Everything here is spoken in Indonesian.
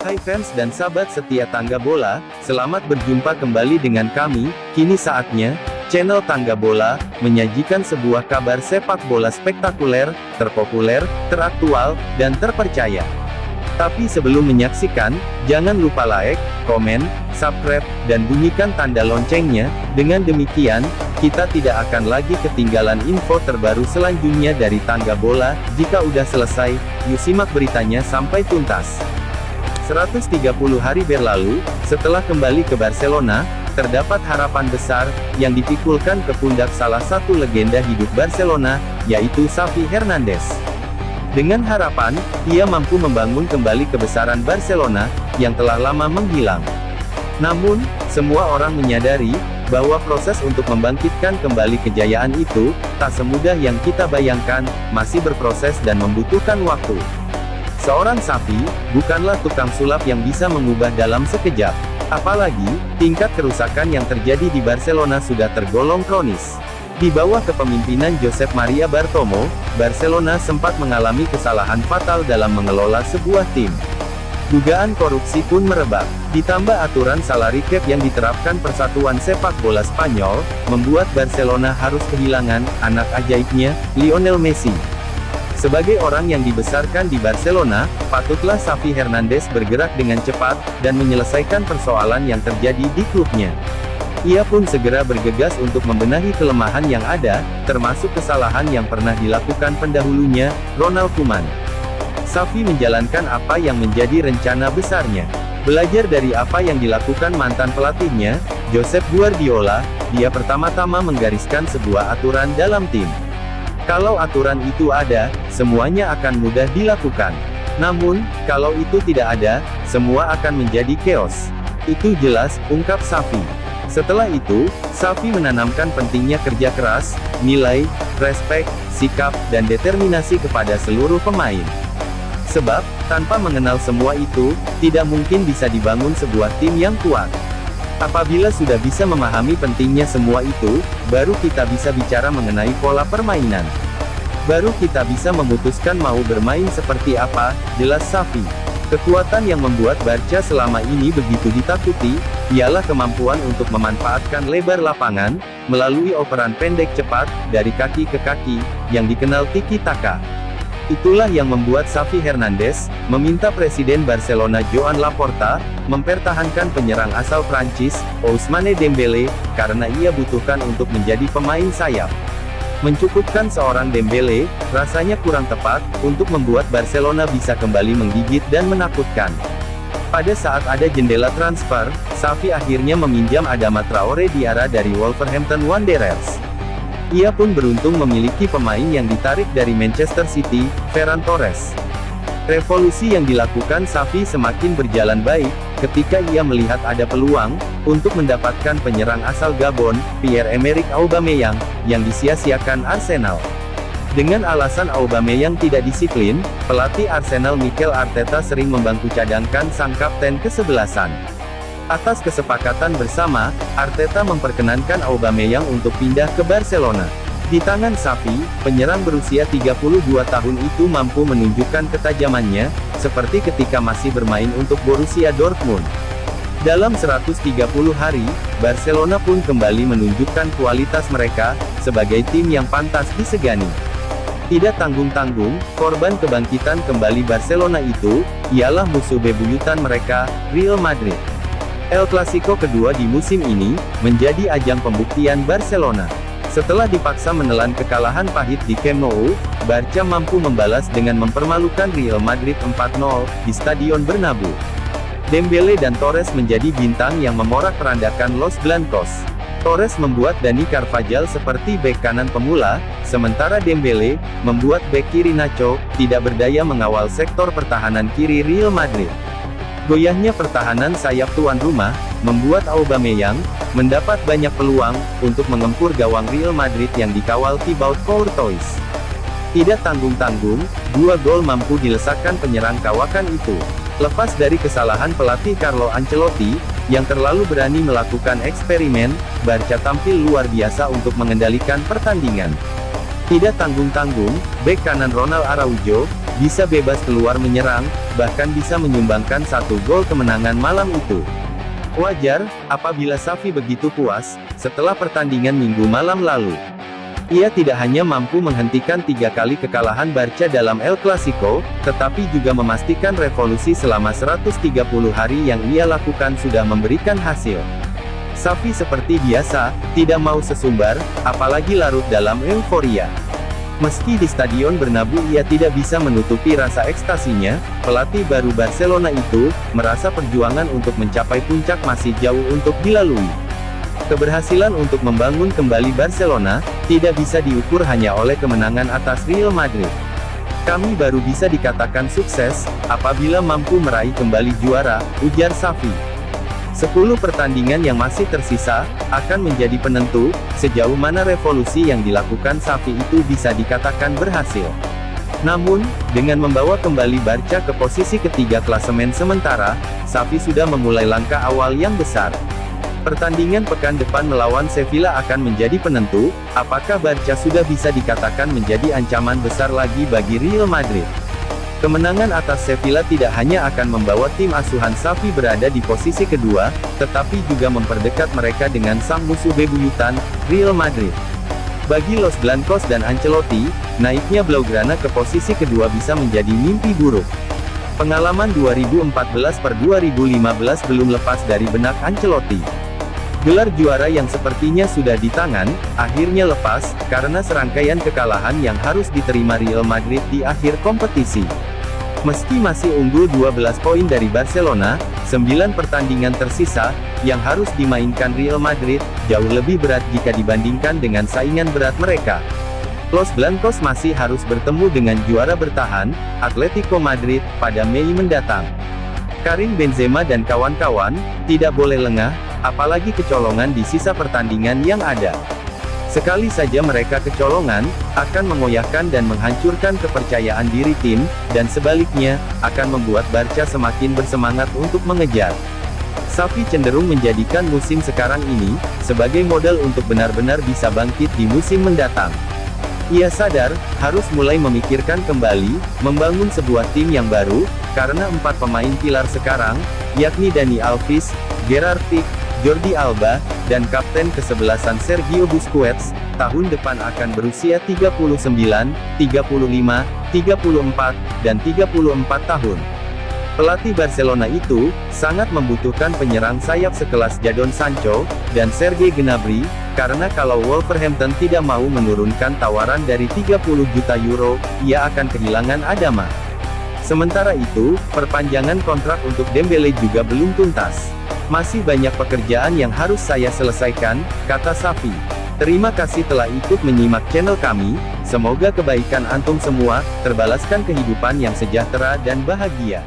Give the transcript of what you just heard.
Hai fans dan sahabat setia Tangga Bola, selamat berjumpa kembali dengan kami. Kini saatnya, channel Tangga Bola menyajikan sebuah kabar sepak bola spektakuler, terpopuler, teraktual, dan terpercaya. Tapi sebelum menyaksikan, jangan lupa like, komen, subscribe, dan bunyikan tanda loncengnya. Dengan demikian, kita tidak akan lagi ketinggalan info terbaru selanjutnya dari Tangga Bola. Jika udah selesai, yuk simak beritanya sampai tuntas. 130 hari berlalu, setelah kembali ke Barcelona, terdapat harapan besar, yang dipikulkan ke pundak salah satu legenda hidup Barcelona, yaitu Xavi Hernandez. Dengan harapan, ia mampu membangun kembali kebesaran Barcelona, yang telah lama menghilang. Namun, semua orang menyadari, bahwa proses untuk membangkitkan kembali kejayaan itu, tak semudah yang kita bayangkan, masih berproses dan membutuhkan waktu. Seorang Xavi, bukanlah tukang sulap yang bisa mengubah dalam sekejap. Apalagi, tingkat kerusakan yang terjadi di Barcelona sudah tergolong kronis. Di bawah kepemimpinan Josep Maria Bartomeu, Barcelona sempat mengalami kesalahan fatal dalam mengelola sebuah tim. Dugaan korupsi pun merebak. Ditambah aturan salary cap yang diterapkan Persatuan Sepak Bola Spanyol, membuat Barcelona harus kehilangan anak ajaibnya, Lionel Messi. Sebagai orang yang dibesarkan di Barcelona, patutlah Xavi Hernandez bergerak dengan cepat, dan menyelesaikan persoalan yang terjadi di klubnya. Ia pun segera bergegas untuk membenahi kelemahan yang ada, termasuk kesalahan yang pernah dilakukan pendahulunya, Ronald Koeman. Xavi menjalankan apa yang menjadi rencana besarnya. Belajar dari apa yang dilakukan mantan pelatihnya, Josep Guardiola, dia pertama-tama menggariskan sebuah aturan dalam tim. Kalau aturan itu ada, semuanya akan mudah dilakukan. Namun, kalau itu tidak ada, semua akan menjadi chaos. Itu jelas, ungkap Xavi. Setelah itu, Xavi menanamkan pentingnya kerja keras, nilai, respek, sikap, dan determinasi kepada seluruh pemain. Sebab, tanpa mengenal semua itu, tidak mungkin bisa dibangun sebuah tim yang kuat. Apabila sudah bisa memahami pentingnya semua itu, baru kita bisa bicara mengenai pola permainan. Baru kita bisa memutuskan mau bermain seperti apa, jelas Xavi. Kekuatan yang membuat Barca selama ini begitu ditakuti, ialah kemampuan untuk memanfaatkan lebar lapangan, melalui operan pendek cepat, dari kaki ke kaki, yang dikenal tiki-taka. Itulah yang membuat Xavi Hernandez meminta Presiden Barcelona Joan Laporta mempertahankan penyerang asal Prancis, Ousmane Dembele, karena ia butuhkan untuk menjadi pemain sayap. Mencukupkan seorang Dembele, rasanya kurang tepat, untuk membuat Barcelona bisa kembali menggigit dan menakutkan. Pada saat ada jendela transfer, Xavi akhirnya meminjam Adama Traore Diarra dari Wolverhampton Wanderers. Ia pun beruntung memiliki pemain yang ditarik dari Manchester City, Ferran Torres. Revolusi yang dilakukan Xavi semakin berjalan baik, ketika ia melihat ada peluang, untuk mendapatkan penyerang asal Gabon, Pierre-Emerick Aubameyang, yang disia-siakan Arsenal. Dengan alasan Aubameyang tidak disiplin, pelatih Arsenal Mikel Arteta sering membangku cadangkan sang kapten kesebelasan. Atas kesepakatan bersama, Arteta memperkenankan Aubameyang untuk pindah ke Barcelona. Di tangan Xavi, penyerang berusia 32 tahun itu mampu menunjukkan ketajamannya, seperti ketika masih bermain untuk Borussia Dortmund. Dalam 130 hari, Barcelona pun kembali menunjukkan kualitas mereka, sebagai tim yang pantas disegani. Tidak tanggung-tanggung, korban kebangkitan kembali Barcelona itu, ialah musuh bebuyutan mereka, Real Madrid. El Clasico kedua di musim ini, menjadi ajang pembuktian Barcelona. Setelah dipaksa menelan kekalahan pahit di Camp Nou, Barca mampu membalas dengan mempermalukan Real Madrid 4-0, di Stadion Bernabeu. Dembele dan Torres menjadi bintang yang memorak-perandakan Los Blancos. Torres membuat Dani Carvajal seperti bek kanan pemula, sementara Dembele, membuat bek kiri Nacho, tidak berdaya mengawal sektor pertahanan kiri Real Madrid. Goyahnya pertahanan sayap tuan rumah, membuat Aubameyang mendapat banyak peluang untuk mengempur gawang Real Madrid yang dikawal Thibaut Courtois. Tidak tanggung-tanggung, 2 gol mampu dilesakkan penyerang kawakan itu. Lepas dari kesalahan pelatih Carlo Ancelotti, yang terlalu berani melakukan eksperimen, Barca tampil luar biasa untuk mengendalikan pertandingan. Tidak tanggung-tanggung, bek kanan Ronald Araujo, bisa bebas keluar menyerang, bahkan bisa menyumbangkan 1 gol kemenangan malam itu. Wajar, apabila Xavi begitu puas, setelah pertandingan Minggu malam lalu. Ia tidak hanya mampu menghentikan 3 kali kekalahan Barca dalam El Clasico, tetapi juga memastikan revolusi selama 130 hari yang ia lakukan sudah memberikan hasil. Xavi seperti biasa, tidak mau sesumbar, apalagi larut dalam euforia. Meski di Stadion Bernabeu ia tidak bisa menutupi rasa ekstasinya, pelatih baru Barcelona itu, merasa perjuangan untuk mencapai puncak masih jauh untuk dilalui. Keberhasilan untuk membangun kembali Barcelona, tidak bisa diukur hanya oleh kemenangan atas Real Madrid. Kami baru bisa dikatakan sukses, apabila mampu meraih kembali juara, ujar Xavi. 10 pertandingan yang masih tersisa, akan menjadi penentu, sejauh mana revolusi yang dilakukan Xavi itu bisa dikatakan berhasil. Namun, dengan membawa kembali Barca ke posisi ketiga klasemen sementara, Xavi sudah memulai langkah awal yang besar. Pertandingan pekan depan melawan Sevilla akan menjadi penentu, apakah Barca sudah bisa dikatakan menjadi ancaman besar lagi bagi Real Madrid. Kemenangan atas Sevilla tidak hanya akan membawa tim asuhan Xavi berada di posisi kedua, tetapi juga memperdekat mereka dengan sang musuh bebuyutan, Real Madrid. Bagi Los Blancos dan Ancelotti, naiknya Blaugrana ke posisi kedua bisa menjadi mimpi buruk. Pengalaman 2014-2015 belum lepas dari benak Ancelotti. Gelar juara yang sepertinya sudah di tangan, akhirnya lepas, karena serangkaian kekalahan yang harus diterima Real Madrid di akhir kompetisi. Meski masih unggul 12 poin dari Barcelona, 9 pertandingan tersisa, yang harus dimainkan Real Madrid, jauh lebih berat jika dibandingkan dengan saingan berat mereka. Los Blancos masih harus bertemu dengan juara bertahan, Atletico Madrid, pada Mei mendatang. Karim Benzema dan kawan-kawan, tidak boleh lengah, apalagi kecolongan di sisa pertandingan yang ada. Sekali saja mereka kecolongan, akan mengoyahkan dan menghancurkan kepercayaan diri tim, dan sebaliknya, akan membuat Barca semakin bersemangat untuk mengejar. Xavi cenderung menjadikan musim sekarang ini, sebagai modal untuk benar-benar bisa bangkit di musim mendatang. Ia sadar, harus mulai memikirkan kembali, membangun sebuah tim yang baru, karena 4 pemain pilar sekarang, yakni Dani Alves, Gerard Pique, Jordi Alba, dan kapten kesebelasan Sergio Busquets, tahun depan akan berusia 39, 35, 34, dan 34 tahun. Pelatih Barcelona itu, sangat membutuhkan penyerang sayap sekelas Jadon Sancho, dan Serge Gnabry, karena kalau Wolverhampton tidak mau menurunkan tawaran dari 30 juta euro, ia akan kehilangan Adama. Sementara itu, perpanjangan kontrak untuk Dembele juga belum tuntas. Masih banyak pekerjaan yang harus saya selesaikan, kata Xavi. Terima kasih telah ikut menyimak channel kami, semoga kebaikan antum semua, terbalaskan kehidupan yang sejahtera dan bahagia.